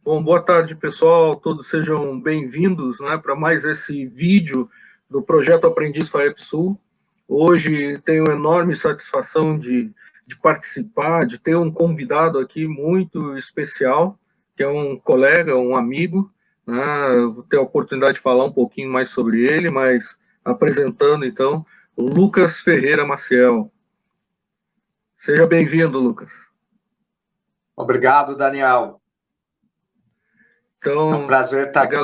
Bom, boa tarde, pessoal. Todos sejam bem-vindos, né, para mais esse vídeo do Projeto Aprendiz FAEP-Sul. Hoje tenho enorme satisfação de participar, de ter um convidado aqui muito especial, que é um colega, um amigo, né. Eu vou ter a oportunidade de falar um pouquinho mais sobre ele, mas apresentando, então, o Lucas Ferreira Maciel. Seja bem-vindo, Lucas. Obrigado, Daniel. Então, é um prazer estar aqui.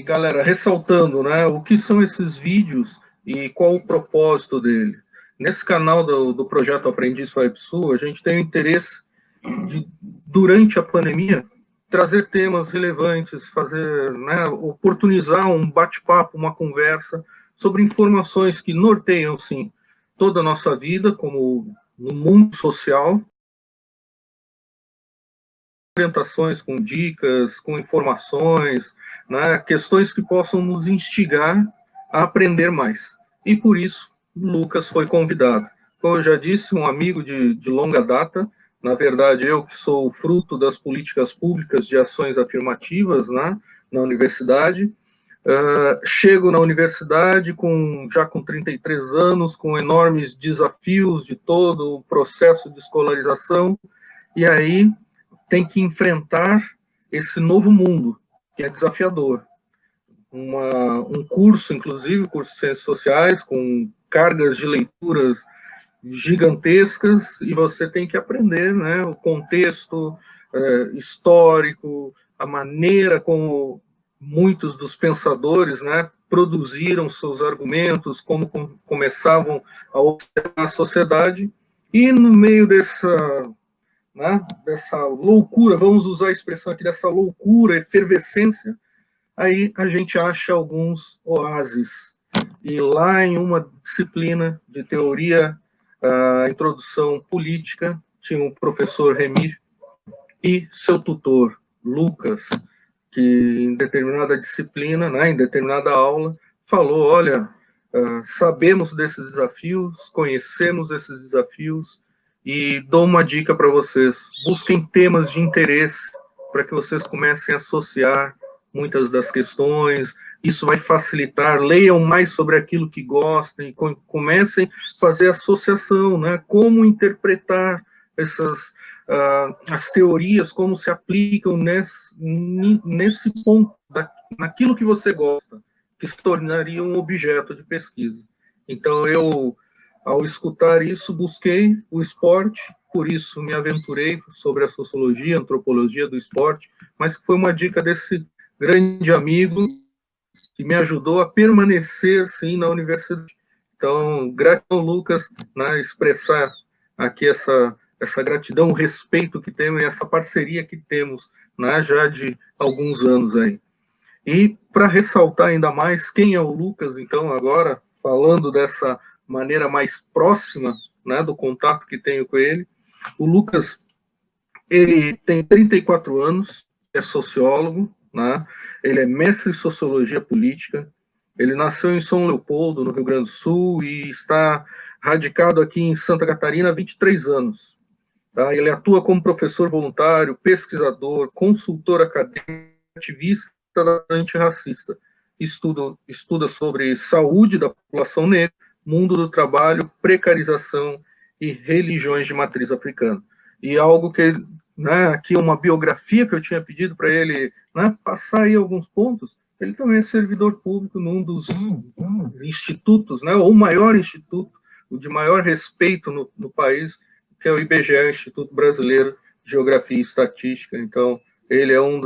Galera, ressaltando, né, o que são esses vídeos e qual o propósito dele. Nesse canal do Projeto Aprendiz FAEP-Sul, a gente tem o interesse de, durante a pandemia, trazer temas relevantes, fazer, né, oportunizar um bate-papo, uma conversa sobre informações que norteiam, sim, toda a nossa vida, como no mundo social, orientações, com dicas, com informações, né, questões que possam nos instigar a aprender mais. E por isso, Lucas foi convidado. Como eu já disse, um amigo de longa data, na verdade, eu que sou fruto das políticas públicas de ações afirmativas, né, na universidade. Chego na universidade já com 33 anos, com enormes desafios de todo o processo de escolarização, e aí tem que enfrentar esse novo mundo, que é desafiador. Um curso, inclusive, curso de Ciências Sociais, com cargas de leituras gigantescas, e você tem que aprender, né, o contexto histórico, a maneira como muitos dos pensadores, né, produziram seus argumentos, como começavam a observar a sociedade, e no meio né, dessa loucura, vamos usar a expressão aqui, dessa loucura, efervescência, aí a gente acha alguns oásis. E lá em uma disciplina de teoria, introdução política, tinha um professor Remy e seu tutor, Lucas, que em determinada disciplina, né, em determinada aula, falou, olha, sabemos desses desafios, conhecemos esses desafios, e dou uma dica para vocês, busquem temas de interesse para que vocês comecem a associar muitas das questões, isso vai facilitar, leiam mais sobre aquilo que gostem, comecem a fazer associação, né? Como interpretar as teorias, como se aplicam nesse ponto, naquilo que você gosta, que se tornaria um objeto de pesquisa. Então, ao escutar isso, busquei o esporte, por isso me aventurei sobre a sociologia, a antropologia do esporte, mas foi uma dica desse grande amigo que me ajudou a permanecer, sim, na universidade. Então, gratidão, Lucas, né, expressar aqui essa gratidão, o respeito que temos e essa parceria que temos, né, já de alguns anos aí. E para ressaltar ainda mais quem é o Lucas, então, agora, falando dessa maneira mais próxima, né, do contato que tenho com ele, o Lucas, ele tem 34 anos, é sociólogo, né, ele é mestre em sociologia política, ele nasceu em São Leopoldo, no Rio Grande do Sul, e está radicado aqui em Santa Catarina há 23 anos. Tá? Ele atua como professor voluntário, pesquisador, consultor acadêmico, ativista antirracista. Estuda sobre saúde da população negra, mundo do trabalho, precarização e religiões de matriz africana. E algo que, né, aqui uma biografia que eu tinha pedido para ele, né, passar aí alguns pontos, ele também é servidor público num dos institutos, né, ou o maior instituto, o de maior respeito no país, que é o IBGE, o Instituto Brasileiro de Geografia e Estatística. Então, ele é um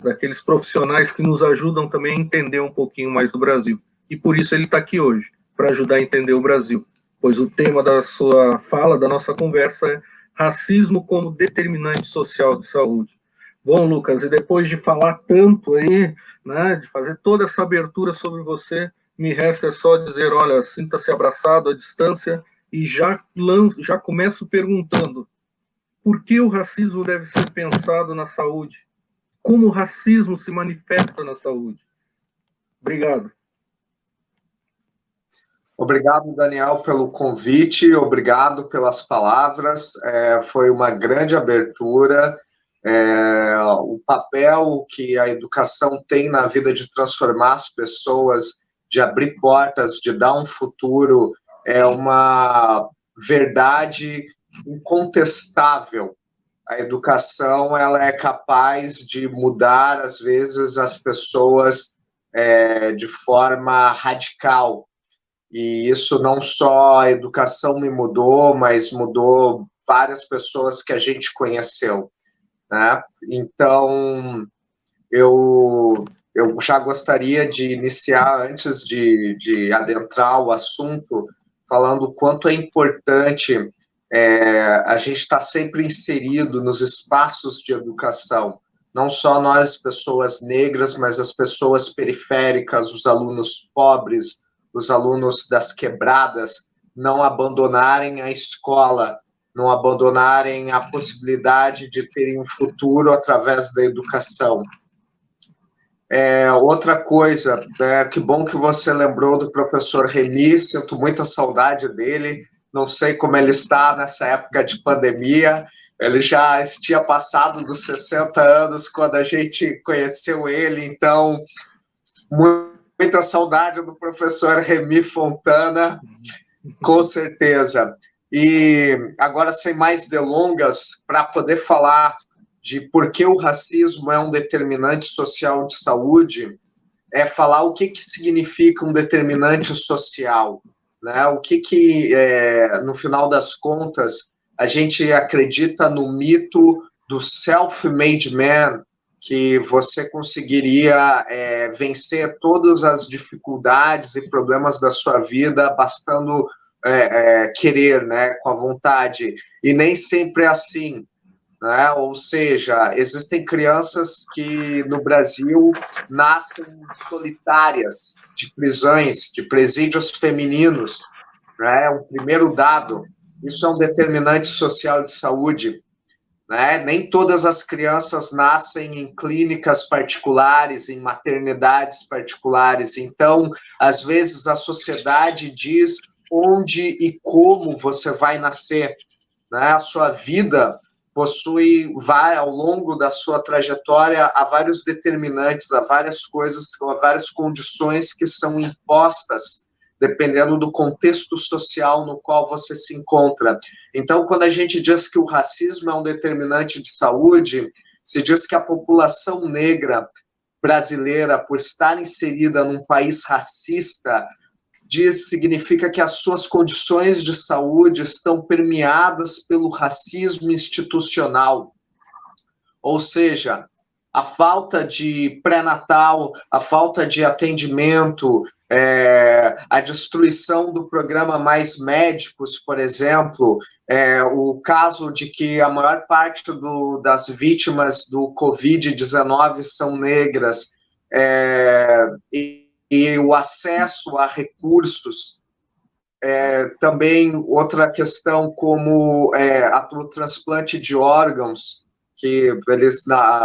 daqueles profissionais que nos ajudam também a entender um pouquinho mais do Brasil. E por isso ele está aqui hoje, para ajudar a entender o Brasil. Pois o tema da sua fala, da nossa conversa, é racismo como determinante social de saúde. Bom, Lucas, e depois de falar tanto aí, né, de fazer toda essa abertura sobre você, me resta só dizer, olha, sinta-se abraçado à distância e já começo perguntando, por que o racismo deve ser pensado na saúde? Como o racismo se manifesta na saúde? Obrigado. Obrigado, Daniel, pelo convite, obrigado pelas palavras, foi uma grande abertura, o papel que a educação tem na vida de transformar as pessoas, de abrir portas, de dar um futuro, é uma verdade incontestável. A educação, ela é capaz de mudar, às vezes, as pessoas de forma radical. E isso não só a educação me mudou, mas mudou várias pessoas que a gente conheceu, né? Então, eu já gostaria de iniciar, antes de adentrar o assunto, falando o quanto é importante a gente estar sempre inserido nos espaços de educação, não só nós, pessoas negras, mas as pessoas periféricas, os alunos pobres, os alunos das quebradas, não abandonarem a escola, não abandonarem a possibilidade de terem um futuro através da educação. Outra coisa, que bom que você lembrou do professor Remy, sinto muita saudade dele, não sei como ele está nessa época de pandemia, ele já tinha passado dos 60 anos quando a gente conheceu ele, então, muita saudade do professor Remy Fontana, com certeza. E agora, sem mais delongas, para poder falar de por que o racismo é um determinante social de saúde, é falar o que significa um determinante social, né? O que no final das contas, a gente acredita no mito do self-made man, que você conseguiria vencer todas as dificuldades e problemas da sua vida bastando querer, né, com a vontade, e nem sempre é assim, né? Ou seja, existem crianças que no Brasil nascem solitárias, de prisões, de presídios femininos, né? Um primeiro dado, isso é um determinante social de saúde, né? Nem todas as crianças nascem em clínicas particulares, em maternidades particulares, então, às vezes, a sociedade diz onde e como você vai nascer, né? A sua vida possui, ao longo da sua trajetória, há vários determinantes, há várias coisas, há várias condições que são impostas, dependendo do contexto social no qual você se encontra. Então, quando a gente diz que o racismo é um determinante de saúde, se diz que a população negra brasileira, por estar inserida num país racista, significa que as suas condições de saúde estão permeadas pelo racismo institucional. Ou seja, a falta de pré-natal, a falta de atendimento, a destruição do programa Mais Médicos, por exemplo, o caso de que a maior parte das vítimas do Covid-19 são negras, e o acesso a recursos, também outra questão como o transplante de órgãos, que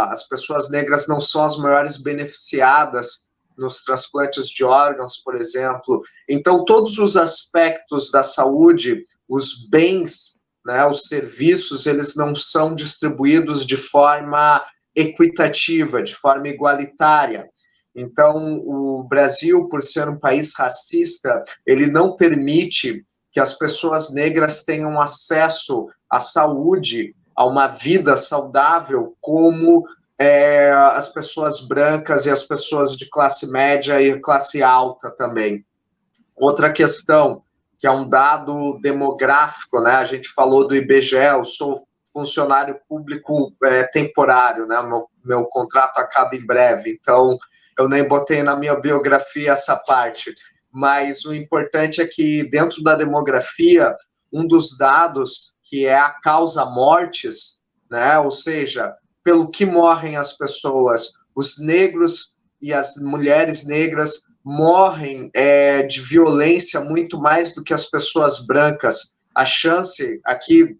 as pessoas negras não são as maiores beneficiadas nos transplantes de órgãos, por exemplo. Então, todos os aspectos da saúde, os bens, né, os serviços, eles não são distribuídos de forma equitativa, de forma igualitária. Então, o Brasil, por ser um país racista, ele não permite que as pessoas negras tenham acesso à saúde, a uma vida saudável, como as pessoas brancas e as pessoas de classe média e classe alta também. Outra questão, que é um dado demográfico, né? A gente falou do IBGE, eu sou funcionário público temporário, né? Meu contrato acaba em breve, então eu nem botei na minha biografia essa parte, mas o importante é que dentro da demografia, um dos dados que é a causa mortes, né? Ou seja, pelo que morrem as pessoas, os negros e as mulheres negras morrem de violência muito mais do que as pessoas brancas. A chance aqui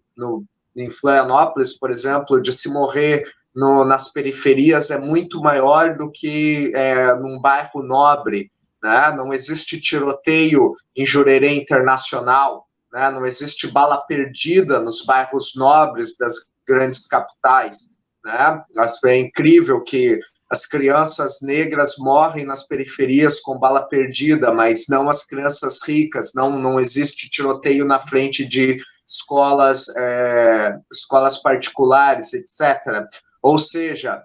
em Florianópolis, por exemplo, de se morrer nas periferias é muito maior do que num bairro nobre, né? Não existe tiroteio em Jurerê Internacional, né? Não existe bala perdida nos bairros nobres das grandes capitais, né? É incrível que as crianças negras morrem nas periferias com bala perdida, mas não as crianças ricas, não existe tiroteio na frente de escolas particulares, etc. Ou seja,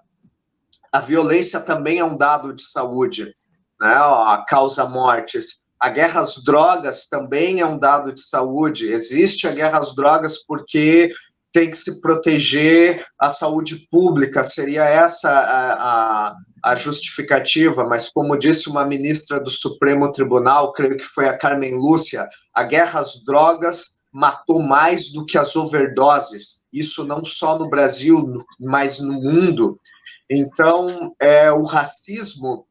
a violência também é um dado de saúde, né? A causa mortes. A guerra às drogas também é um dado de saúde. Existe a guerra às drogas porque tem que se proteger a saúde pública, seria essa a justificativa, mas como disse uma ministra do Supremo Tribunal, creio que foi a Carmen Lúcia, a guerra às drogas matou mais do que as overdoses, isso não só no Brasil, mas no mundo. Então, o racismo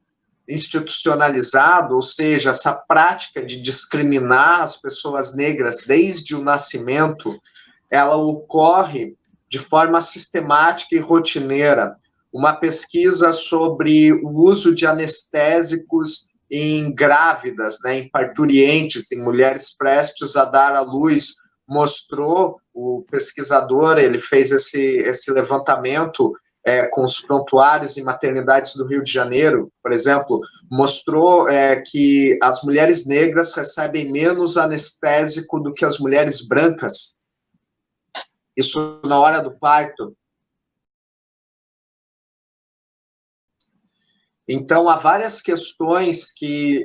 institucionalizado, ou seja, essa prática de discriminar as pessoas negras desde o nascimento, ela ocorre de forma sistemática e rotineira. Uma pesquisa sobre o uso de anestésicos em grávidas, né, em parturientes, em mulheres prestes a dar à luz, mostrou, o pesquisador, ele fez esse levantamento com os prontuários em maternidades do Rio de Janeiro, por exemplo, mostrou que as mulheres negras recebem menos anestésico do que as mulheres brancas, isso na hora do parto. Então, há várias questões que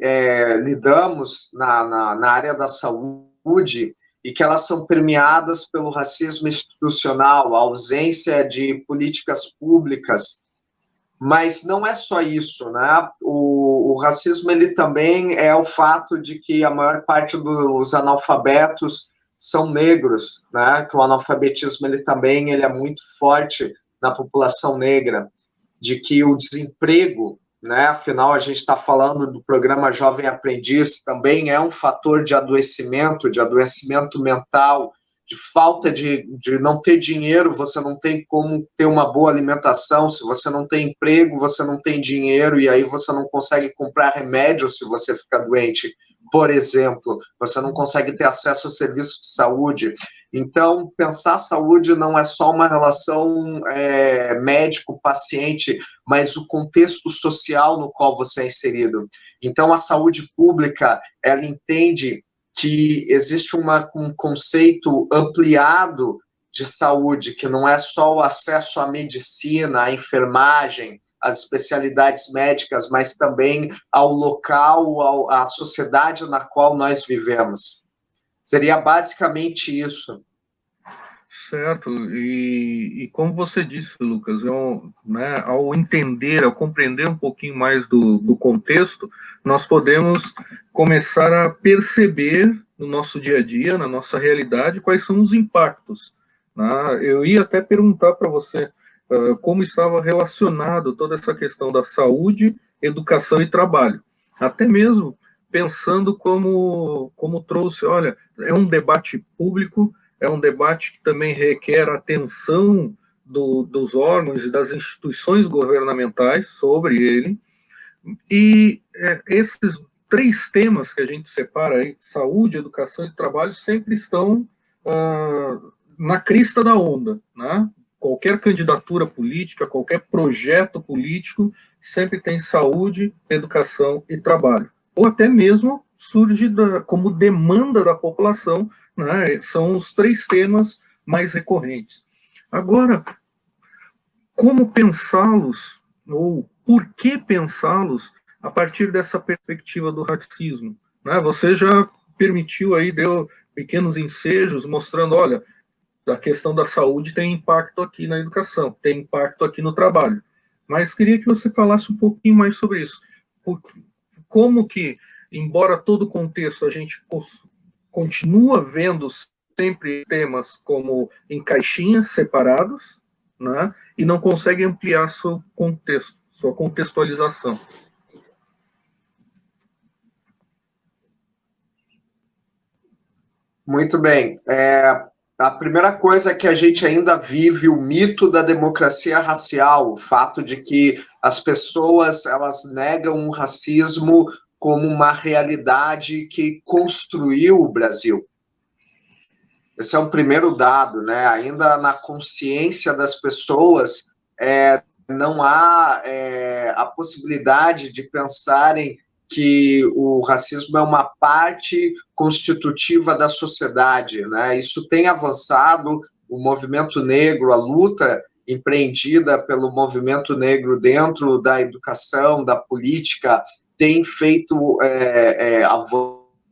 lidamos na área da saúde e que elas são permeadas pelo racismo institucional, a ausência de políticas públicas. Mas não é só isso, né? O racismo, ele também é o fato de que a maior parte dos analfabetos são negros, né? Que o analfabetismo ele é muito forte na população negra, de que o desemprego, né? Afinal, a gente está falando do programa Jovem Aprendiz, também é um fator de adoecimento mental, de falta de não ter dinheiro, você não tem como ter uma boa alimentação, se você não tem emprego, você não tem dinheiro, e aí você não consegue comprar remédio se você ficar doente, por exemplo, você não consegue ter acesso a serviços de saúde. Então, pensar saúde não é só uma relação médico-paciente, mas o contexto social no qual você é inserido. Então, a saúde pública, ela entende que existe um conceito ampliado de saúde, que não é só o acesso à medicina, à enfermagem, às especialidades médicas, mas também ao local, à sociedade na qual nós vivemos. Seria basicamente isso. Certo, e como você disse, Lucas, né, ao entender, ao compreender um pouquinho mais do contexto, nós podemos começar a perceber no nosso dia a dia, na nossa realidade, quais são os impactos. Né? Eu ia até perguntar para você como estava relacionado toda essa questão da saúde, educação e trabalho. Até mesmo pensando como trouxe, olha, é um debate público, é um debate que também requer atenção dos órgãos e das instituições governamentais sobre ele. E esses 3 temas que a gente separa aí, saúde, educação e trabalho, sempre estão na crista da onda, né? Qualquer candidatura política, qualquer projeto político, sempre tem saúde, educação e trabalho. Ou até mesmo surge como demanda da população, né? São os 3 temas mais recorrentes. Agora, como pensá-los, ou por que pensá-los a partir dessa perspectiva do racismo? Né? Você já permitiu aí, deu pequenos ensejos, mostrando, olha, a questão da saúde tem impacto aqui na educação, tem impacto aqui no trabalho. Mas queria que você falasse um pouquinho mais sobre isso. Como que, embora todo o contexto a gente continua vendo sempre temas como em caixinhas separados, né, e não consegue ampliar seu contexto, sua contextualização. Muito bem. A primeira coisa é que a gente ainda vive o mito da democracia racial, o fato de que as pessoas elas negam o racismo como uma realidade que construiu o Brasil. Esse é o primeiro dado, né? Ainda na consciência das pessoas, não há a possibilidade de pensarem que o racismo é uma parte constitutiva da sociedade, né? Isso tem avançado, o movimento negro, a luta empreendida pelo movimento negro dentro da educação, da política, tem feito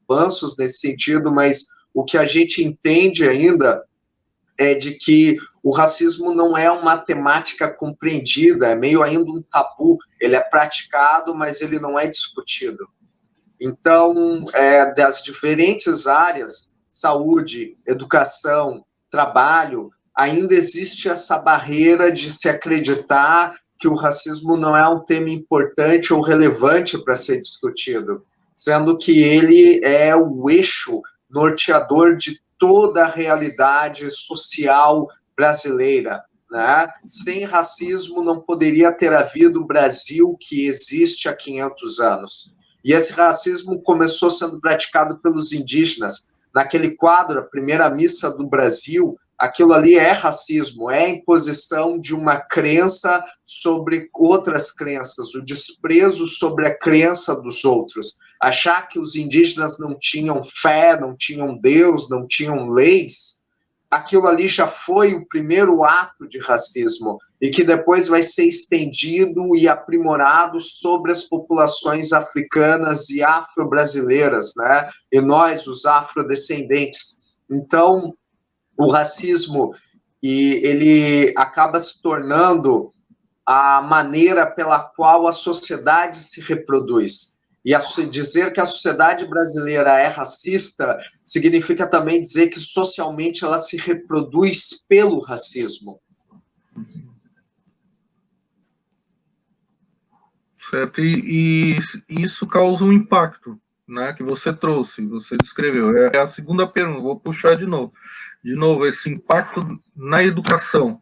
avanços nesse sentido, mas o que a gente entende ainda é de que o racismo não é uma temática compreendida, é meio ainda um tabu, ele é praticado, mas ele não é discutido. Então, das diferentes áreas, saúde, educação, trabalho, ainda existe essa barreira de se acreditar que o racismo não é um tema importante ou relevante para ser discutido, sendo que ele é o eixo norteador de toda a realidade social brasileira, né? Sem racismo não poderia ter havido o Brasil que existe há 500 anos. E esse racismo começou sendo praticado pelos indígenas. Naquele quadro, a primeira missa do Brasil, aquilo ali é racismo, é a imposição de uma crença sobre outras crenças, o desprezo sobre a crença dos outros. Achar que os indígenas não tinham fé, não tinham Deus, não tinham leis, aquilo ali já foi o primeiro ato de racismo e que depois vai ser estendido e aprimorado sobre as populações africanas e afro-brasileiras, né? E nós, os afrodescendentes. Então, o racismo, ele acaba se tornando a maneira pela qual a sociedade se reproduz. E dizer que a sociedade brasileira é racista significa também dizer que socialmente ela se reproduz pelo racismo. Certo, e isso causa um impacto, né, que você trouxe, você descreveu. É a segunda pergunta, vou puxar de novo. De novo, esse impacto na educação.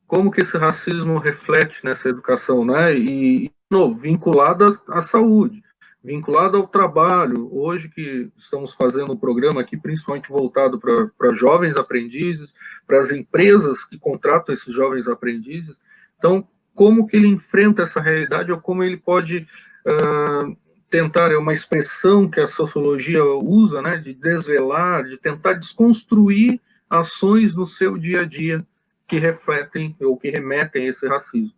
Como que esse racismo reflete nessa educação, né? E de novo, vinculado à saúde, vinculado ao trabalho. Hoje que estamos fazendo um programa aqui, principalmente voltado para jovens aprendizes, para as empresas que contratam esses jovens aprendizes. Então, como que ele enfrenta essa realidade ou como ele pode tentar, é uma expressão que a sociologia usa, né, de desvelar, de tentar desconstruir ações no seu dia a dia que refletem ou que remetem a esse racismo.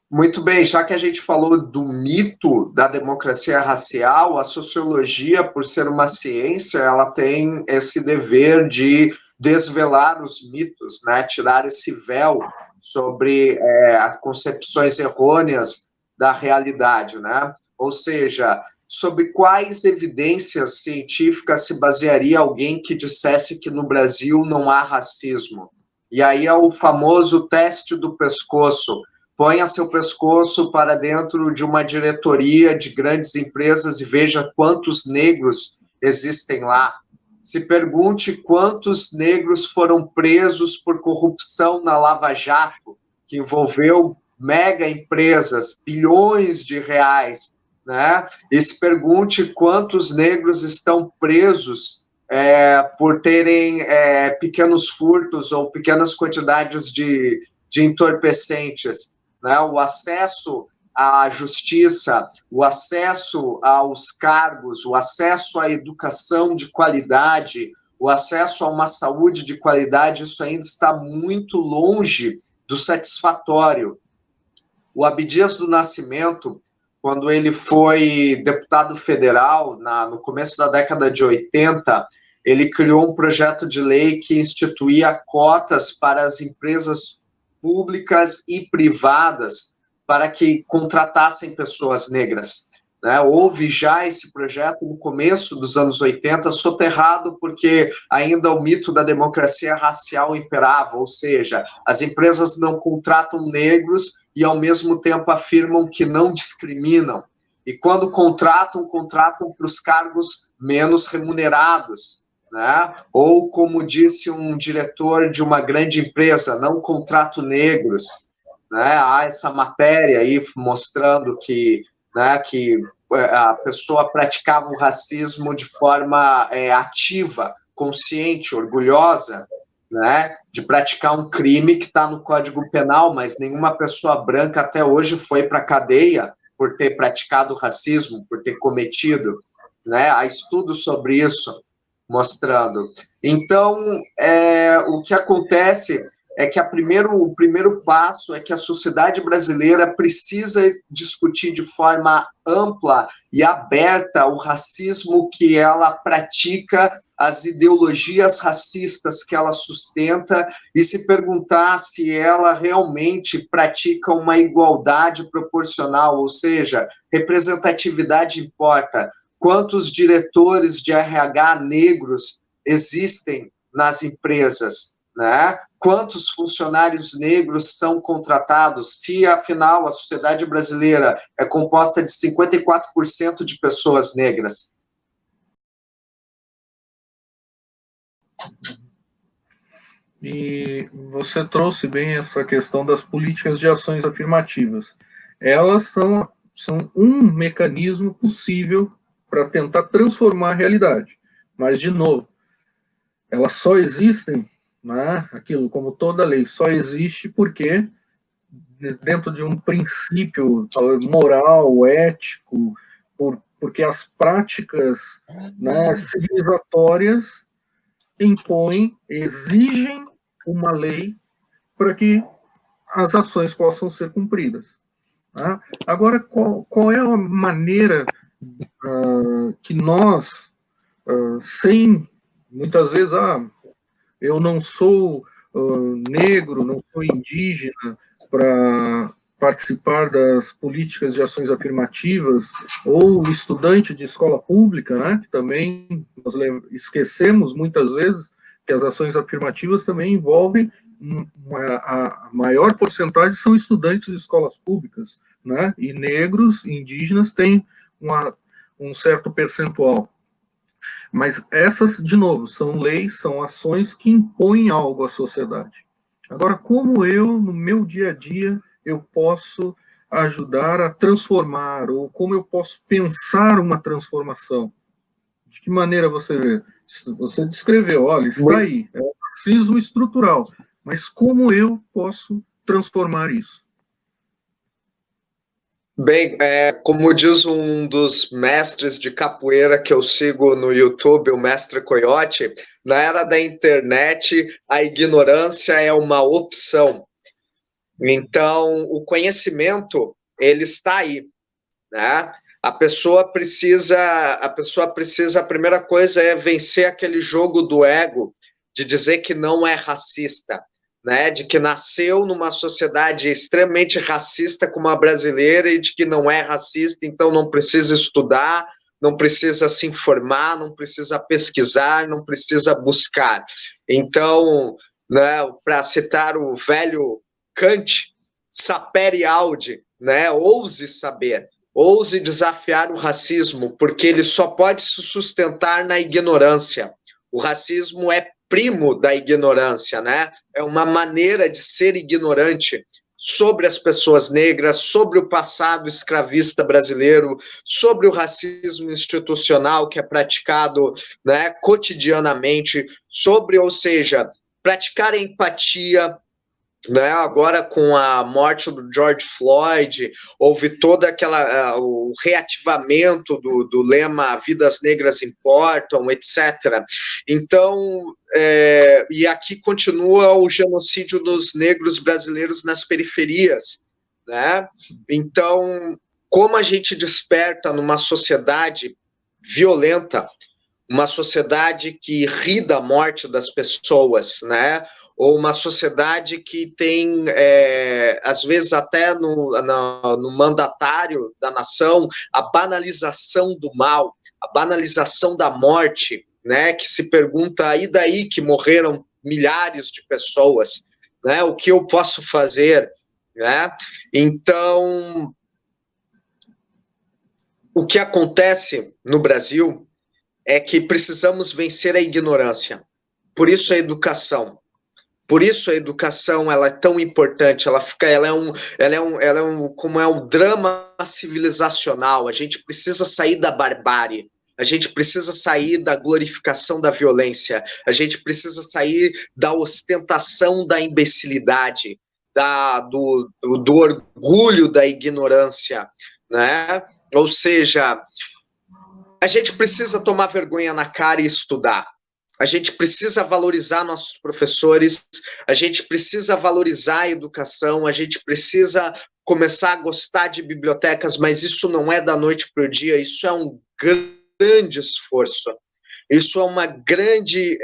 Muito bem, já que a gente falou do mito da democracia racial, a sociologia, por ser uma ciência, ela tem esse dever de desvelar os mitos, né? Tirar esse véu sobre as concepções errôneas da realidade, né? Ou seja, sobre quais evidências científicas se basearia alguém que dissesse que no Brasil não há racismo? E aí é o famoso teste do pescoço. Ponha seu pescoço para dentro de uma diretoria de grandes empresas e veja quantos negros existem lá. Se pergunte quantos negros foram presos por corrupção na Lava Jato, que envolveu mega empresas, bilhões de reais, né? E se pergunte quantos negros estão presos por terem pequenos furtos ou pequenas quantidades de entorpecentes. Né? O acesso à justiça, o acesso aos cargos, o acesso à educação de qualidade, o acesso a uma saúde de qualidade, isso ainda está muito longe do satisfatório. O Abdias do Nascimento, quando ele foi deputado federal, no começo da década de 80, ele criou um projeto de lei que instituía cotas para as empresas públicas e privadas para que contratassem pessoas negras. Né? Houve já esse projeto no começo dos anos 80, soterrado porque ainda o mito da democracia racial imperava, ou seja, as empresas não contratam negros e, ao mesmo tempo, afirmam que não discriminam. E quando contratam para os cargos menos remunerados. Né? Ou, como disse um diretor de uma grande empresa, não contrato negros. Né? Há essa matéria aí mostrando que, né, que a pessoa praticava o racismo de forma ativa, consciente, orgulhosa. né, de praticar um crime que está no Código Penal, mas nenhuma pessoa branca até hoje foi para a cadeia por ter praticado racismo, por ter cometido, né? Há estudos sobre isso mostrando. Então, o que acontece é que o primeiro passo é que a sociedade brasileira precisa discutir de forma ampla e aberta o racismo que ela pratica, as ideologias racistas que ela sustenta, e se perguntar se ela realmente pratica uma igualdade proporcional, ou seja, representatividade importa. Quantos diretores de RH negros existem nas empresas, né? Quantos funcionários negros são contratados? Se, afinal, a sociedade brasileira é composta de 54% de pessoas negras. E você trouxe bem essa questão das políticas de ações afirmativas. Elas são um mecanismo possível para tentar transformar a realidade. Mas, de novo, elas só existem, né, aquilo, como toda lei, só existe porque, dentro de um princípio moral, ético, porque as práticas, né, civilizatórias impõem, exigem uma lei para que as ações possam ser cumpridas. Tá? Agora, qual é a maneira que nós, sem, muitas vezes, eu não sou negro, não sou indígena para participar das políticas de ações afirmativas, ou estudante de escola pública, né, que também nós esquecemos muitas vezes que as ações afirmativas também envolvem a maior porcentagem são estudantes de escolas públicas, né, e negros, indígenas têm um certo percentual. Mas essas, de novo, são leis, são ações que impõem algo à sociedade. Agora, como eu, no meu dia a dia, eu posso ajudar a transformar, ou como eu posso pensar uma transformação? De que maneira você vê? Você descreveu, olha, está aí, é um racismo estrutural, mas como eu posso transformar isso? Bem, como diz um dos mestres de capoeira que eu sigo no YouTube, o mestre Coyote, na era da internet, a ignorância é uma opção. Então, o conhecimento, ele está aí, né? A pessoa precisa, a primeira coisa é vencer aquele jogo do ego, de dizer que não é racista, né? De que nasceu numa sociedade extremamente racista como a brasileira e de que não é racista, então não precisa estudar, não precisa se informar, não precisa pesquisar, não precisa buscar. Então, né, para citar o velho Kant, sapere aude, né? Ouse saber. Ouse desafiar o racismo, porque ele só pode se sustentar na ignorância. O racismo é primo da ignorância, né? É uma maneira de ser ignorante sobre as pessoas negras, sobre o passado escravista brasileiro, sobre o racismo institucional que é praticado, né, cotidianamente, sobre, ou seja, praticar a empatia, né, agora com a morte do George Floyd, houve toda o reativamento do lema Vidas Negras Importam, etc. Então, e aqui continua o genocídio dos negros brasileiros nas periferias, né? Então, como a gente desperta numa sociedade violenta, uma sociedade que ri da morte das pessoas, né? Ou uma sociedade que tem, às vezes até no mandatário da nação, a banalização do mal, a banalização da morte, né? Que se pergunta, e daí que morreram milhares de pessoas, né? O que eu posso fazer, né? Então, o que acontece no Brasil é que precisamos vencer a ignorância. Por isso a educação. Por isso a educação ela é tão importante, ela é um como é um drama civilizacional. A gente precisa sair da barbárie, A gente precisa sair da glorificação da violência, a gente precisa sair da ostentação da imbecilidade, do orgulho da ignorância, né? Ou seja, a gente precisa tomar vergonha na cara e estudar. A gente precisa valorizar nossos professores, a gente precisa valorizar a educação, a gente precisa começar a gostar de bibliotecas, mas isso não é da noite para o dia, isso é um grande esforço. Isso é uma grande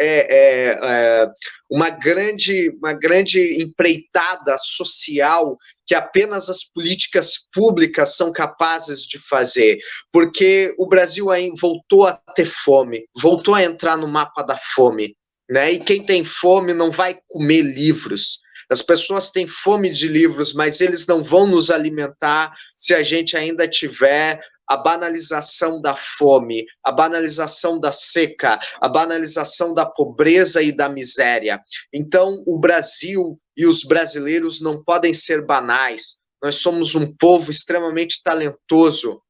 empreitada social que apenas as políticas públicas são capazes de fazer, porque o Brasil aí voltou a ter fome, voltou a entrar no mapa da fome, né? E quem tem fome não vai comer livros. As pessoas têm fome de livros, mas eles não vão nos alimentar se a gente ainda tiver a banalização da fome, a banalização da seca, a banalização da pobreza e da miséria. Então, o Brasil e os brasileiros não podem ser banais. Nós somos um povo extremamente talentoso.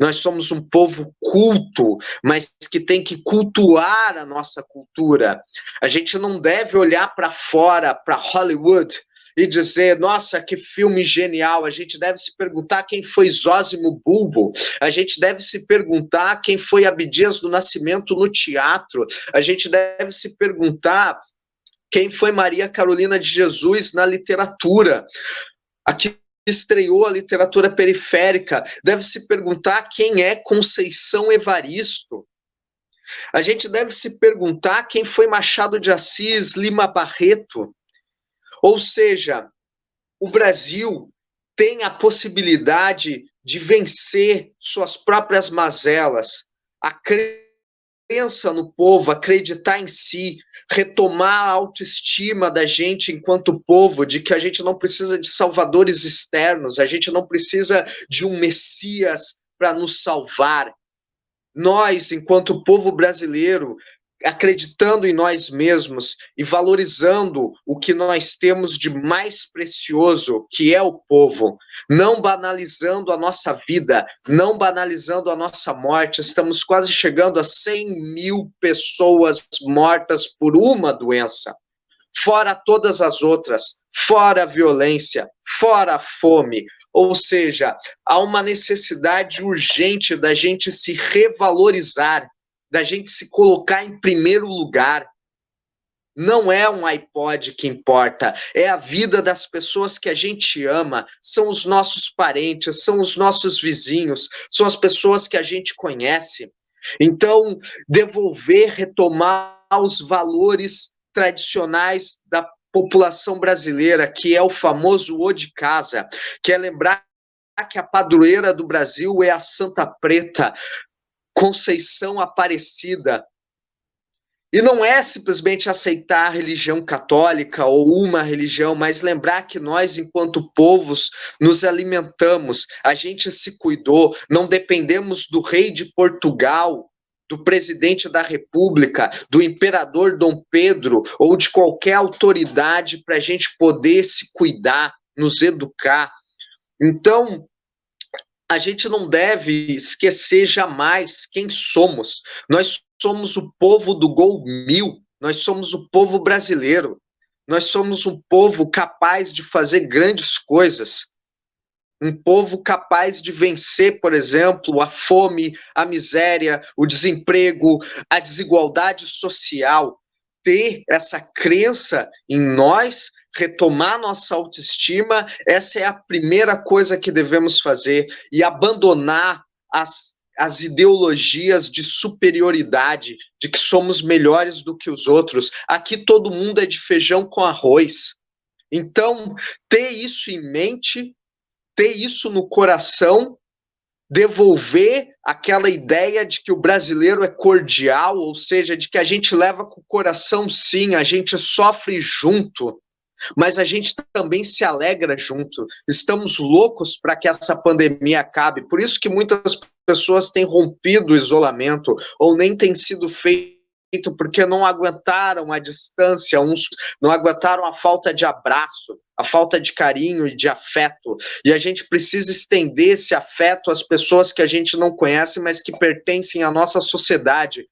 Nós somos um povo culto, mas que tem que cultuar a nossa cultura. A gente não deve olhar para fora, para Hollywood, e dizer, nossa, que filme genial. A gente deve se perguntar quem foi Zósimo Bulbo. A gente deve se perguntar quem foi Abdias do Nascimento no teatro. A gente deve se perguntar quem foi Maria Carolina de Jesus na literatura. Aqui estreou a literatura periférica, deve se perguntar quem é Conceição Evaristo. A gente deve se perguntar quem foi Machado de Assis, Lima Barreto. Ou seja, o Brasil tem a possibilidade de vencer suas próprias mazelas, a crença no povo, acreditar em si, retomar a autoestima da gente enquanto povo, de que a gente não precisa de salvadores externos, a gente não precisa de um Messias para nos salvar. Nós, enquanto povo brasileiro, acreditando em nós mesmos e valorizando o que nós temos de mais precioso, que é o povo, não banalizando a nossa vida, não banalizando a nossa morte. Estamos quase chegando a 100 mil pessoas mortas por uma doença, fora todas as outras, fora a violência, fora a fome. Ou seja, há uma necessidade urgente da gente se revalorizar, da gente se colocar em primeiro lugar. Não é um iPod que importa, é a vida das pessoas que a gente ama, são os nossos parentes, são os nossos vizinhos, são as pessoas que a gente conhece. Então, devolver, retomar os valores tradicionais da população brasileira, que é o famoso O de Casa, que é lembrar que a padroeira do Brasil é a Santa Preta, Conceição Aparecida. E não é simplesmente aceitar a religião católica ou uma religião, mas lembrar que nós, enquanto povos, nos alimentamos, a gente se cuidou, não dependemos do rei de Portugal, do presidente da República, do imperador Dom Pedro ou de qualquer autoridade para a gente poder se cuidar, nos educar. Então, a gente não deve esquecer jamais quem somos. Nós somos o povo do Gol 1000, nós somos o povo brasileiro, nós somos um povo capaz de fazer grandes coisas, um povo capaz de vencer, por exemplo, a fome, a miséria, o desemprego, a desigualdade social. Ter essa crença em nós, retomar nossa autoestima, essa é a primeira coisa que devemos fazer, e abandonar as ideologias de superioridade, de que somos melhores do que os outros. Aqui todo mundo é de feijão com arroz. Então, ter isso em mente, ter isso no coração, devolver aquela ideia de que o brasileiro é cordial, ou seja, de que a gente leva com o coração sim, a gente sofre junto, mas a gente também se alegra junto. Estamos loucos para que essa pandemia acabe. Por isso que muitas pessoas têm rompido o isolamento, ou nem tem sido feito porque não aguentaram a distância, uns não aguentaram a falta de abraço. a falta de carinho e de afeto, e a gente precisa estender esse afeto às pessoas que a gente não conhece, mas que pertencem à nossa sociedade,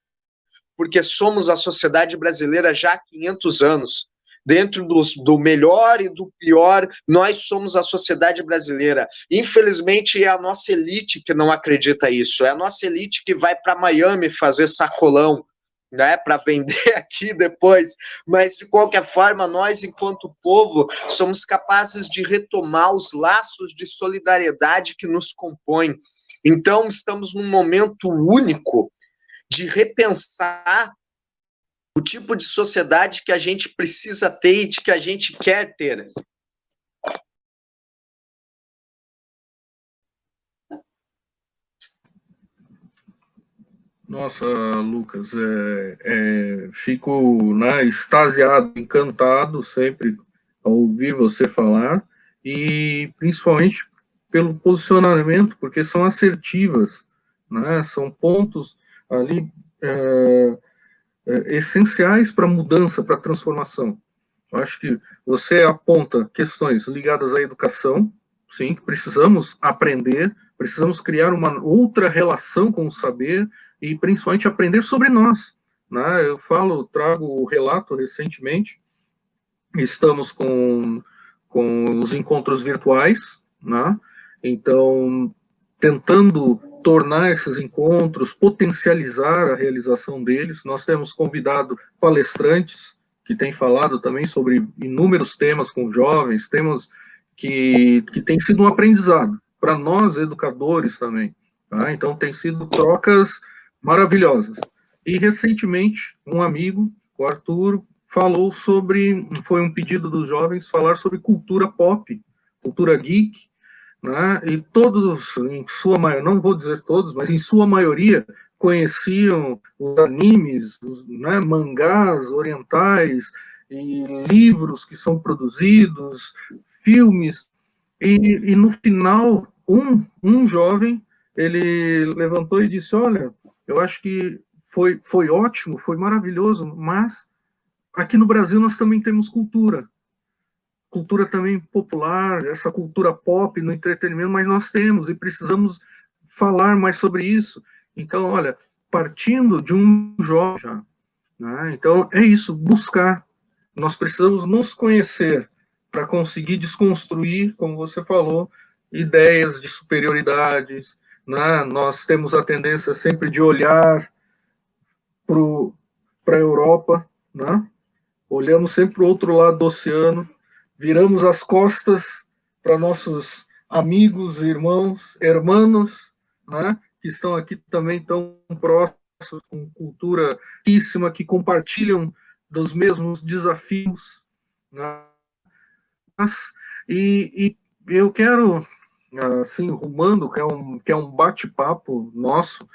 porque somos a sociedade brasileira já há 500 anos. Dentro do melhor e do pior, nós somos a sociedade brasileira. Infelizmente, é a nossa elite que não acredita isso. É a nossa elite que vai para Miami fazer sacolão, né, para vender aqui depois. Mas, de qualquer forma, nós, enquanto povo, somos capazes de retomar os laços de solidariedade que nos compõem. Então, estamos num momento único de repensar o tipo de sociedade que a gente precisa ter e de que a gente quer ter. Nossa, Lucas, fico, né, extasiado, encantado sempre ao ouvir você falar, e principalmente pelo posicionamento, porque são assertivas, né, são pontos ali essenciais para a mudança, para a transformação. Eu acho que você aponta questões ligadas à educação, sim, que precisamos aprender, precisamos criar uma outra relação com o saber e principalmente aprender sobre nós. Né? Eu trago o relato recentemente, estamos com os encontros virtuais, né? Então, tentando tornar esses encontros, potencializar a realização deles. Nós temos convidado palestrantes que têm falado também sobre inúmeros temas com jovens, temas que têm sido um aprendizado para nós, educadores também. Tá? Então, tem sido trocas maravilhosas. E, recentemente, um amigo, o Arthur, falou foi um pedido dos jovens falar sobre cultura pop, cultura geek, né? E todos, em sua maioria, não vou dizer todos, mas em sua maioria, conheciam os animes, né, mangás orientais, e livros que são produzidos, filmes, e no final, um jovem, ele levantou e disse, olha, eu acho que foi ótimo, foi maravilhoso, mas aqui no Brasil nós também temos cultura também popular, essa cultura pop no entretenimento, mas nós temos e precisamos falar mais sobre isso. Então, olha, partindo de um jovem já, né? Então é isso, buscar. Nós precisamos nos conhecer para conseguir desconstruir, como você falou, ideias de superioridades, né? Nós temos a tendência sempre de olhar para a Europa, né? Olhamos sempre para o outro lado do oceano, viramos as costas para nossos amigos, irmãos, hermanos, né, que estão aqui também tão próximos, com cultura riquíssima, que compartilham dos mesmos desafios. Né? E eu quero, assim, rumando, que é um bate-papo nosso,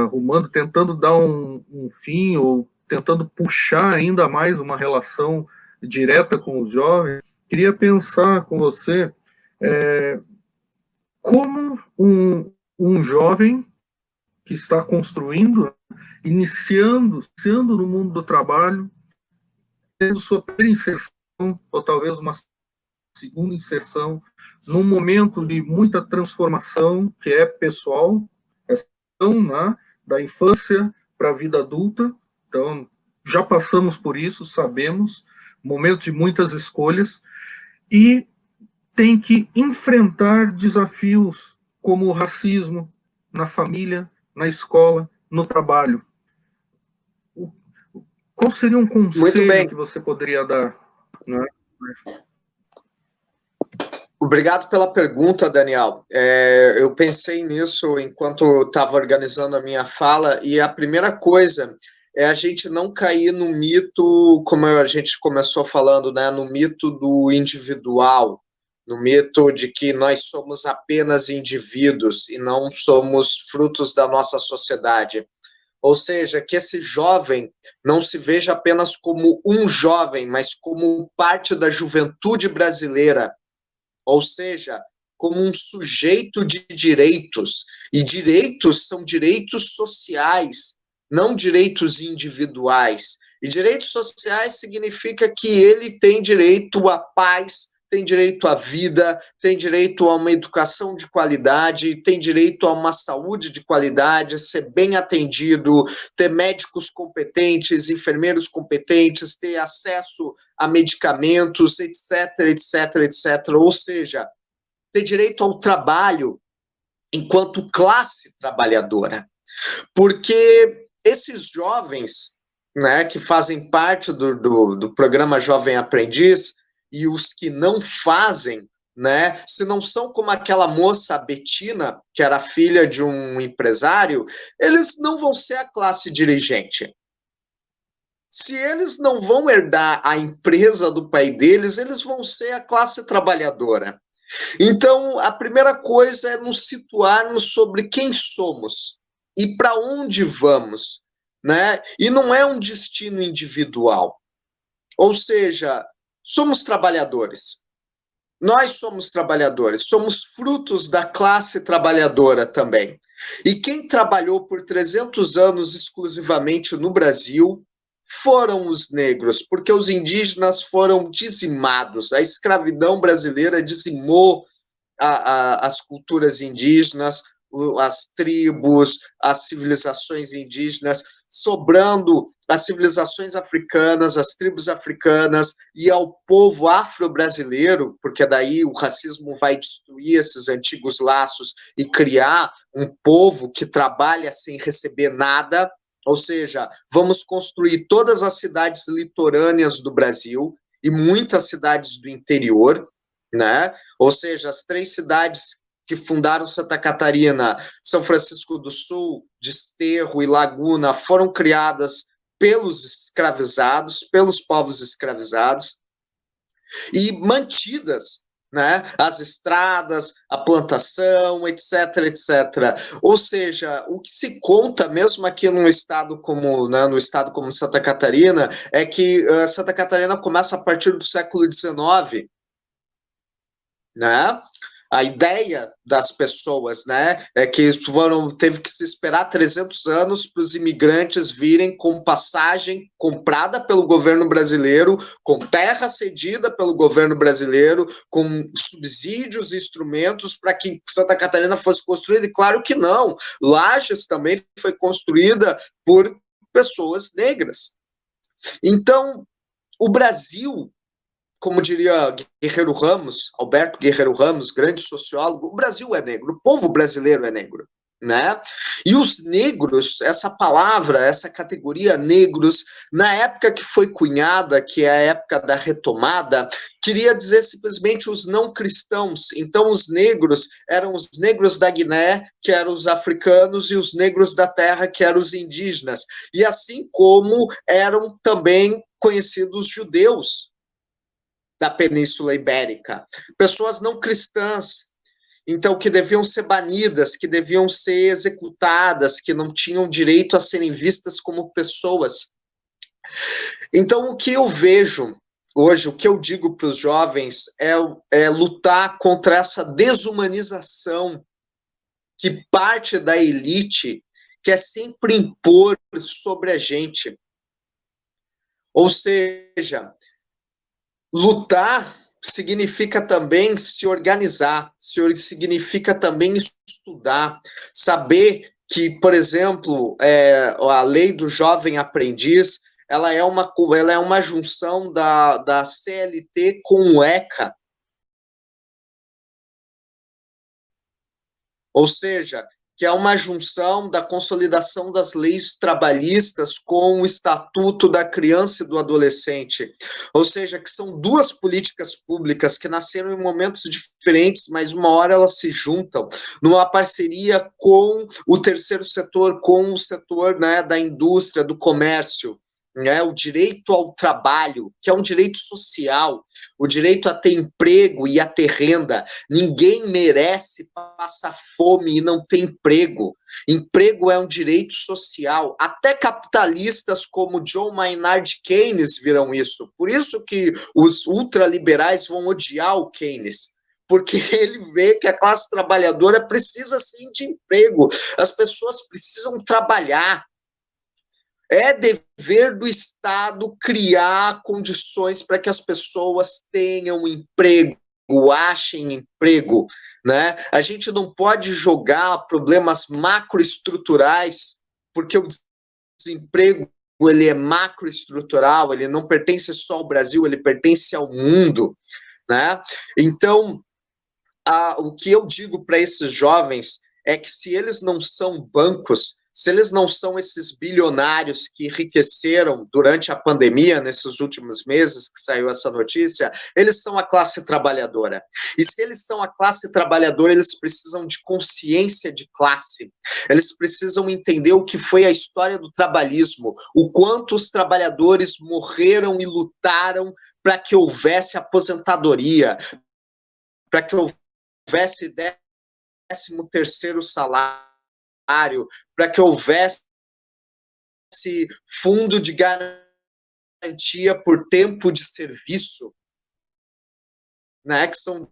rumando, tentando dar um fim, ou tentando puxar ainda mais uma relação direta com os jovens, queria pensar com você como um jovem que está construindo, iniciando no mundo do trabalho, tendo sua primeira inserção, ou talvez uma segunda inserção, num momento de muita transformação, que é pessoal, né, da infância para a vida adulta. Então, já passamos por isso, sabemos, momento de muitas escolhas, e tem que enfrentar desafios como o racismo na família, na escola, no trabalho. Qual seria um conselho que você poderia dar? Né? Obrigado pela pergunta, Daniel. Eu pensei nisso enquanto estava organizando a minha fala, e a primeira coisa é a gente não cair no mito, como a gente começou falando, né, no mito do individual, no mito de que nós somos apenas indivíduos e não somos frutos da nossa sociedade. Ou seja, que esse jovem não se veja apenas como um jovem, mas como parte da juventude brasileira, ou seja, como um sujeito de direitos. E direitos são direitos sociais, não direitos individuais. E direitos sociais significa que ele tem direito à paz, tem direito à vida, tem direito a uma educação de qualidade, tem direito a uma saúde de qualidade, ser bem atendido, ter médicos competentes, enfermeiros competentes, ter acesso a medicamentos, etc, etc, etc. Ou seja, ter direito ao trabalho enquanto classe trabalhadora. Porque esses jovens, né, que fazem parte do programa Jovem Aprendiz, e os que não fazem, né, se não são como aquela moça, a Betina, que era filha de um empresário, eles não vão ser a classe dirigente. Se eles não vão herdar a empresa do pai deles, eles vão ser a classe trabalhadora. Então, a primeira coisa é nos situarmos sobre quem somos e para onde vamos, né? E não é um destino individual. Ou seja, somos trabalhadores. Nós somos trabalhadores, somos frutos da classe trabalhadora também. E quem trabalhou por 300 anos exclusivamente no Brasil foram os negros, porque os indígenas foram dizimados. A escravidão brasileira dizimou as culturas indígenas, as tribos, as civilizações indígenas, sobrando as civilizações africanas, as tribos africanas e ao povo afro-brasileiro, porque daí o racismo vai destruir esses antigos laços e criar um povo que trabalha sem receber nada. Ou seja, vamos construir todas as cidades litorâneas do Brasil e muitas cidades do interior, né? Ou seja, as 3 cidades que fundaram Santa Catarina, São Francisco do Sul, Desterro e Laguna, foram criadas pelos escravizados, pelos povos escravizados, e mantidas, né? As estradas, a plantação, etc, etc. Ou seja, o que se conta, mesmo aqui num estado como, né, no estado como Santa Catarina, é que Santa Catarina começa a partir do século XIX, né? A ideia das pessoas, né, é que teve que se esperar 300 anos para os imigrantes virem com passagem comprada pelo governo brasileiro, com terra cedida pelo governo brasileiro, com subsídios e instrumentos para que Santa Catarina fosse construída. E claro que não, Lages também foi construída por pessoas negras. Então, o Brasil, como diria Guerreiro Ramos, Alberto Guerreiro Ramos, grande sociólogo, o Brasil é negro, o povo brasileiro é negro, né? E os negros, essa palavra, essa categoria negros, na época que foi cunhada, que é a época da retomada, queria dizer simplesmente os não cristãos. Então, os negros eram os negros da Guiné, que eram os africanos, e os negros da terra, que eram os indígenas. E assim como eram também conhecidos judeus da Península Ibérica, pessoas não cristãs, então que deviam ser banidas, que deviam ser executadas, que não tinham direito a serem vistas como pessoas. Então, o que eu vejo hoje, o que eu digo para os jovens é lutar contra essa desumanização que parte da elite quer sempre impor sobre a gente. Ou seja, lutar significa também se organizar, significa também estudar, saber que, por exemplo, a lei do jovem aprendiz, ela é uma junção da CLT com o ECA. Ou seja, que é uma junção da consolidação das leis trabalhistas com o Estatuto da Criança e do Adolescente. Ou seja, que são 2 políticas públicas que nasceram em momentos diferentes, mas uma hora elas se juntam, numa parceria com o terceiro setor, com o setor, né, da indústria, do comércio. Né, o direito ao trabalho, que é um direito social, o direito a ter emprego e a ter renda. Ninguém merece passar fome e não ter emprego. Emprego é um direito social. Até capitalistas como John Maynard Keynes viram isso. Por isso que os ultraliberais vão odiar o Keynes, porque ele vê que a classe trabalhadora precisa sim de emprego. As pessoas precisam trabalhar. É dever do Estado criar condições para que as pessoas tenham emprego, achem emprego, né? A gente não pode jogar problemas macroestruturais, porque o desemprego ele é macroestrutural, ele não pertence só ao Brasil, ele pertence ao mundo, né? Então, o que eu digo para esses jovens é que se eles não são bancos, se eles não são esses bilionários que enriqueceram durante a pandemia, nesses últimos meses que saiu essa notícia, eles são a classe trabalhadora. E se eles são a classe trabalhadora, eles precisam de consciência de classe. Eles precisam entender o que foi a história do trabalhismo, o quanto os trabalhadores morreram e lutaram para que houvesse aposentadoria, para que houvesse 13º salário, para que houvesse fundo de garantia por tempo de serviço, né, que são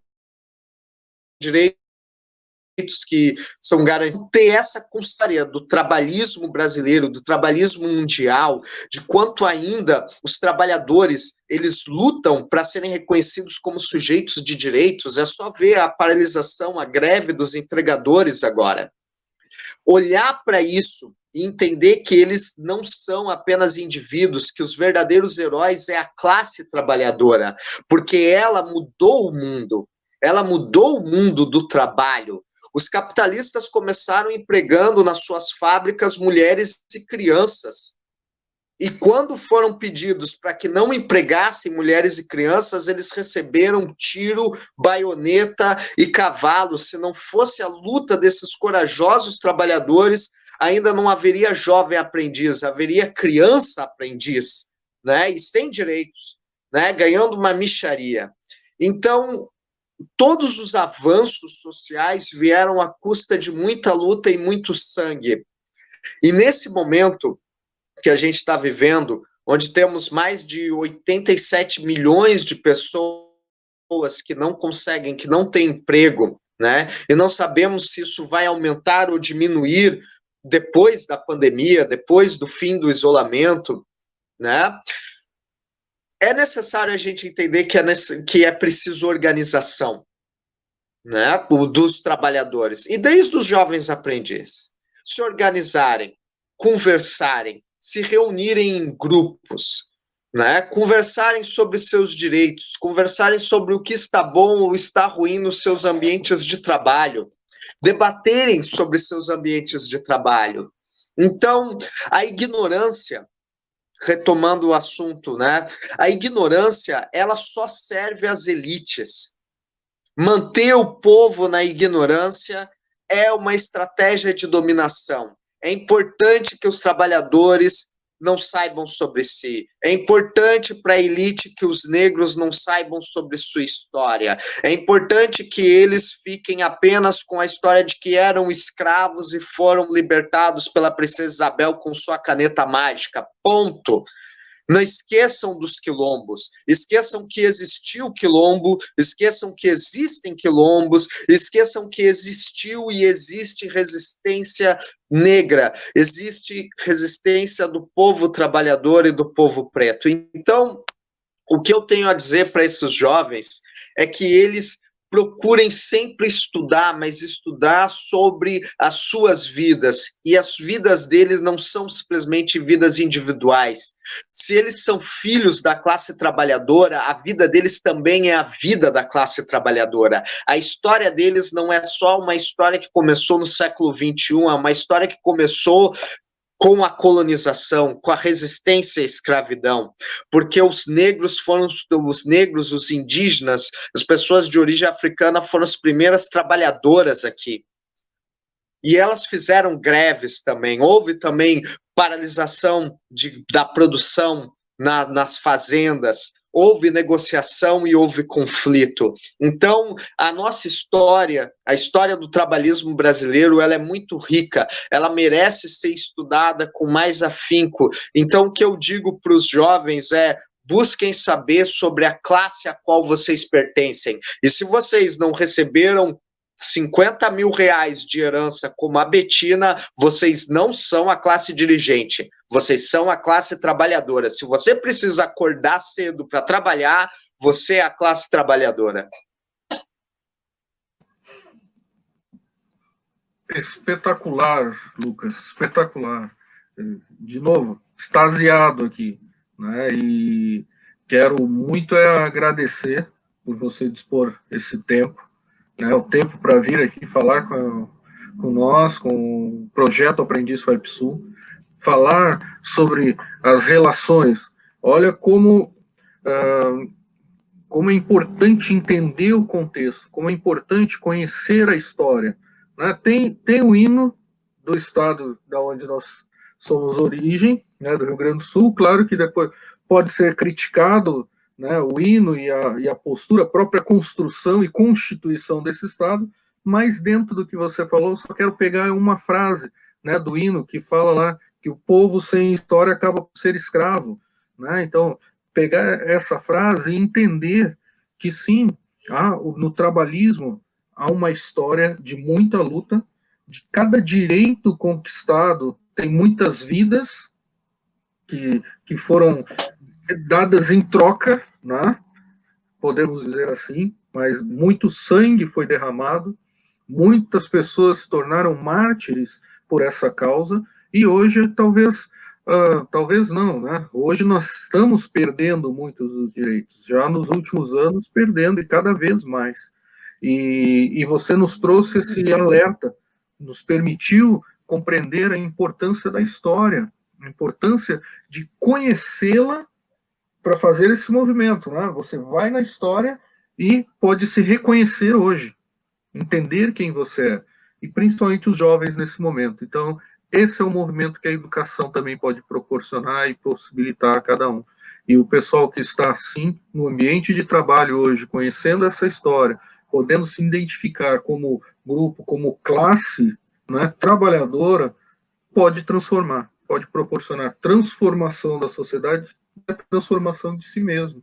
direitos que são garantidos. Ter essa consciência do trabalhismo brasileiro, do trabalhismo mundial, de quanto ainda os trabalhadores eles lutam para serem reconhecidos como sujeitos de direitos, é só ver a paralisação, a greve dos entregadores agora. Olhar para isso e entender que eles não são apenas indivíduos, que os verdadeiros heróis é a classe trabalhadora, porque ela mudou o mundo do trabalho. Os capitalistas começaram empregando nas suas fábricas mulheres e crianças. E quando foram pedidos para que não empregassem mulheres e crianças, eles receberam tiro, baioneta e cavalo. Se não fosse a luta desses corajosos trabalhadores, ainda não haveria jovem aprendiz, haveria criança aprendiz, né? E sem direitos, né? Ganhando uma mixaria. Então, todos os avanços sociais vieram à custa de muita luta e muito sangue. E nesse momento que a gente está vivendo, onde temos mais de 87 milhões de pessoas que não conseguem, que não têm emprego, né? E não sabemos se isso vai aumentar ou diminuir depois da pandemia, depois do fim do isolamento, né? É necessário a gente entender que é preciso organização, né, dos trabalhadores, e desde os jovens aprendizes, se organizarem, conversarem, se reunirem em grupos, né, conversarem sobre seus direitos, conversarem sobre o que está bom ou está ruim nos seus ambientes de trabalho, debaterem sobre seus ambientes de trabalho. Então, a ignorância, retomando o assunto, né, a ignorância, ela só serve às elites. Manter o povo na ignorância é uma estratégia de dominação. É importante que os trabalhadores não saibam sobre si. É importante para a elite que os negros não saibam sobre sua história. É importante que eles fiquem apenas com a história de que eram escravos e foram libertados pela princesa Isabel com sua caneta mágica. Ponto. Não esqueçam dos quilombos, esqueçam que existiu quilombo, esqueçam que existem quilombos, esqueçam que existiu e existe resistência negra, existe resistência do povo trabalhador e do povo preto. Então, o que eu tenho a dizer para esses jovens é que eles procurem sempre estudar, mas estudar sobre as suas vidas. E as vidas deles não são simplesmente vidas individuais. Se eles são filhos da classe trabalhadora, a vida deles também é a vida da classe trabalhadora. A história deles não é só uma história que começou no século XXI, é uma história que começou com a colonização, com a resistência à escravidão, porque os negros, os indígenas, as pessoas de origem africana foram as primeiras trabalhadoras aqui. E elas fizeram greves também, houve também paralisação da produção nas fazendas, houve negociação e houve conflito. Então, a nossa história, a história do trabalhismo brasileiro, ela é muito rica, ela merece ser estudada com mais afinco. Então, o que eu digo para os jovens é: busquem saber sobre a classe a qual vocês pertencem. E se vocês não receberam 50 mil reais de herança como a Betina, vocês não são a classe dirigente, vocês são a classe trabalhadora. Se você precisa acordar cedo para trabalhar, você é a classe trabalhadora. Espetacular, Lucas, espetacular. De novo, extasiado aqui, né? E quero muito agradecer por você dispor esse tempo, né? O tempo para vir aqui falar com nós, com o projeto Aprendiz FAPSul, falar sobre as relações. Olha como é importante entender o contexto, como é importante conhecer a história. Né? Tem o hino do estado da onde nós somos origem, né, do Rio Grande do Sul, claro que depois pode ser criticado, né, o hino e a postura, a própria construção e constituição desse estado, mas dentro do que você falou, só quero pegar uma frase, né, do hino que fala lá que o povo sem história acaba por ser escravo, né? Então, pegar essa frase e entender que sim, no trabalhismo há uma história de muita luta, de cada direito conquistado tem muitas vidas que foram dadas em troca, né? Podemos dizer assim, mas muito sangue foi derramado, muitas pessoas se tornaram mártires por essa causa, e hoje talvez não, né? Hoje nós estamos perdendo muitos dos direitos, já nos últimos anos perdendo e cada vez mais. E você nos trouxe esse alerta, nos permitiu compreender a importância da história, a importância de conhecê-la para fazer esse movimento, né? Você vai na história e pode se reconhecer hoje, entender quem você é, e principalmente os jovens nesse momento. Então, esse é um movimento que a educação também pode proporcionar e possibilitar a cada um. E o pessoal que está, assim, no ambiente de trabalho hoje, conhecendo essa história, podendo se identificar como grupo, como classe, né, trabalhadora, pode transformar, pode proporcionar transformação da sociedade e a transformação de si mesmo.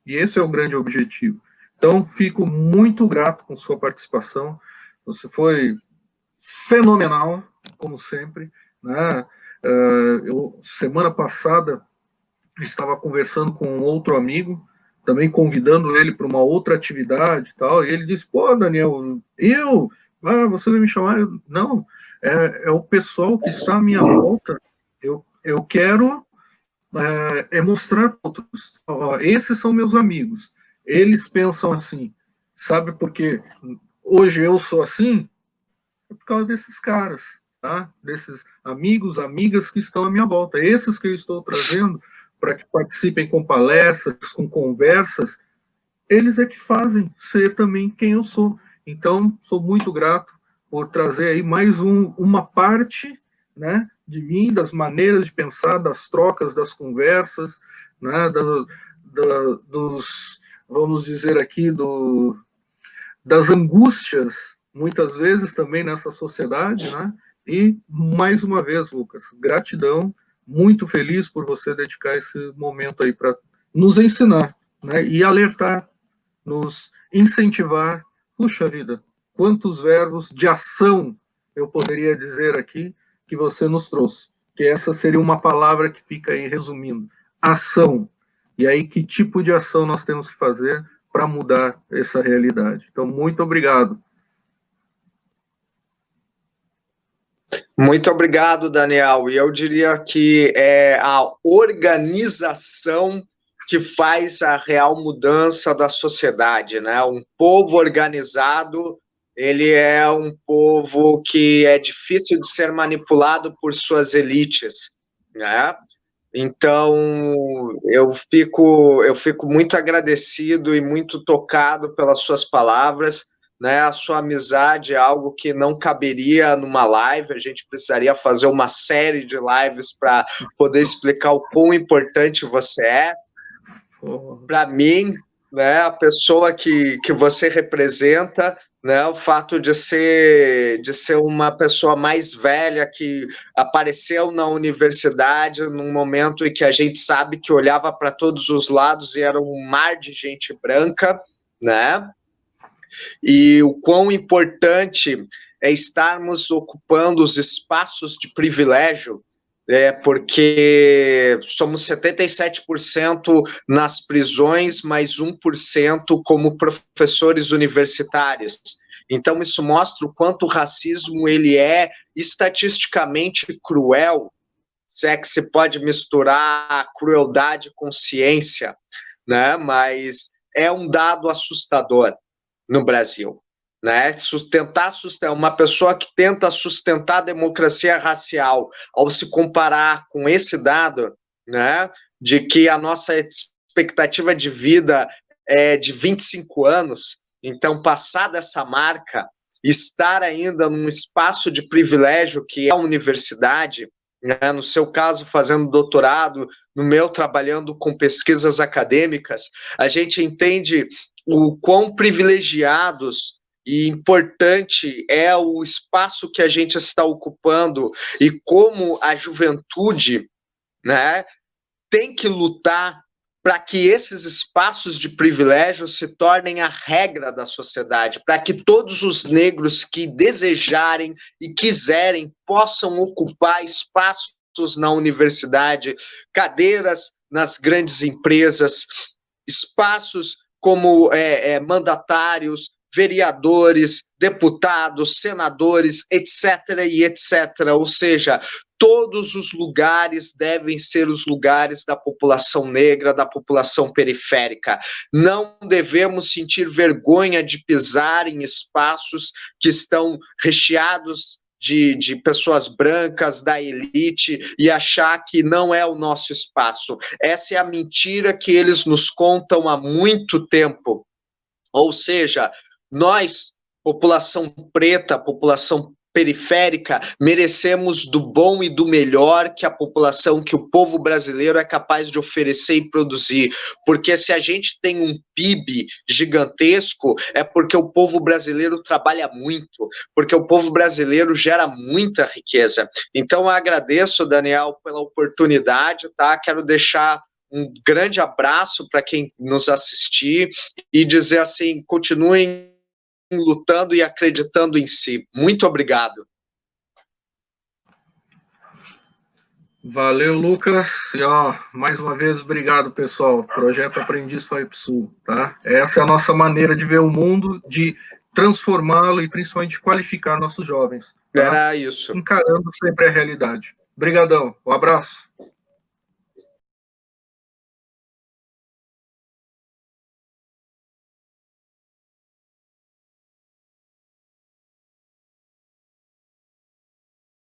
E esse é o grande objetivo. Então, fico muito grato com sua participação. Você foi fenomenal, como sempre, né? Semana passada, estava conversando com um outro amigo, também convidando ele para uma outra atividade e tal, e ele disse, pô, Daniel, você vai me chamar? Não, é o pessoal que está à minha volta, eu quero mostrar para outros, esses são meus amigos, eles pensam assim, sabe por quê? Hoje eu sou assim, é por causa desses caras, tá? Desses amigos, amigas que estão à minha volta. Esses que eu estou trazendo para que participem com palestras, com conversas, eles é que fazem ser também quem eu sou. Então, sou muito grato por trazer aí mais uma parte, né, de mim, das maneiras de pensar, das trocas, das conversas, né, dos, vamos dizer aqui, das angústias, muitas vezes também nessa sociedade, né? E, mais uma vez, Lucas, gratidão, muito feliz por você dedicar esse momento aí para nos ensinar, né? E alertar, nos incentivar. Puxa vida, quantos verbos de ação eu poderia dizer aqui que você nos trouxe. Que essa seria uma palavra que fica aí resumindo. Ação. E aí, que tipo de ação nós temos que fazer para mudar essa realidade? Então, muito obrigado. Muito obrigado, Daniel. E eu diria que é a organização que faz a real mudança da sociedade, né? Um povo organizado, ele é um povo que é difícil de ser manipulado por suas elites, né? Então, eu fico muito agradecido e muito tocado pelas suas palavras, né? A sua amizade é algo que não caberia numa live, a gente precisaria fazer uma série de lives para poder explicar o quão importante você é. Para mim, né, a pessoa que você representa, né, o fato de ser uma pessoa mais velha que apareceu na universidade num momento em que a gente sabe que olhava para todos os lados e era um mar de gente branca, né? E o quão importante é estarmos ocupando os espaços de privilégio, porque somos 77% nas prisões, mais 1% como professores universitários. Então, isso mostra o quanto o racismo ele é estatisticamente cruel, se é que se pode misturar crueldade com ciência, né? Mas é um dado assustador no Brasil. Né? Uma pessoa que tenta sustentar a democracia racial, ao se comparar com esse dado, né, de que a nossa expectativa de vida é de 25 anos, então, passada essa marca, estar ainda num espaço de privilégio que é a universidade, né, no seu caso, fazendo doutorado, no meu, trabalhando com pesquisas acadêmicas, a gente entende o quão privilegiados e importante é o espaço que a gente está ocupando e como a juventude, né, tem que lutar para que esses espaços de privilégio se tornem a regra da sociedade, para que todos os negros que desejarem e quiserem possam ocupar espaços na universidade, cadeiras nas grandes empresas, espaços como mandatários, vereadores, deputados, senadores, etc. e etc. Ou seja, todos os lugares devem ser os lugares da população negra, da população periférica. Não devemos sentir vergonha de pisar em espaços que estão recheados de pessoas brancas, da elite, e achar que não é o nosso espaço. Essa é a mentira que eles nos contam há muito tempo. Ou seja, nós, população preta, população periférica, merecemos do bom e do melhor que a população, que o povo brasileiro é capaz de oferecer e produzir, porque se a gente tem um PIB gigantesco, é porque o povo brasileiro trabalha muito, porque o povo brasileiro gera muita riqueza. Então, eu agradeço, Daniel, pela oportunidade, tá? Quero deixar um grande abraço para quem nos assistir e dizer assim, continuem lutando e acreditando em si. Muito obrigado. Valeu, Lucas. E, mais uma vez, obrigado, pessoal. Projeto Aprendiz FAIPSul, tá? Essa é a nossa maneira de ver o mundo, de transformá-lo e principalmente qualificar nossos jovens. Tá? Era isso. Encarando sempre a realidade. Obrigadão. Um abraço.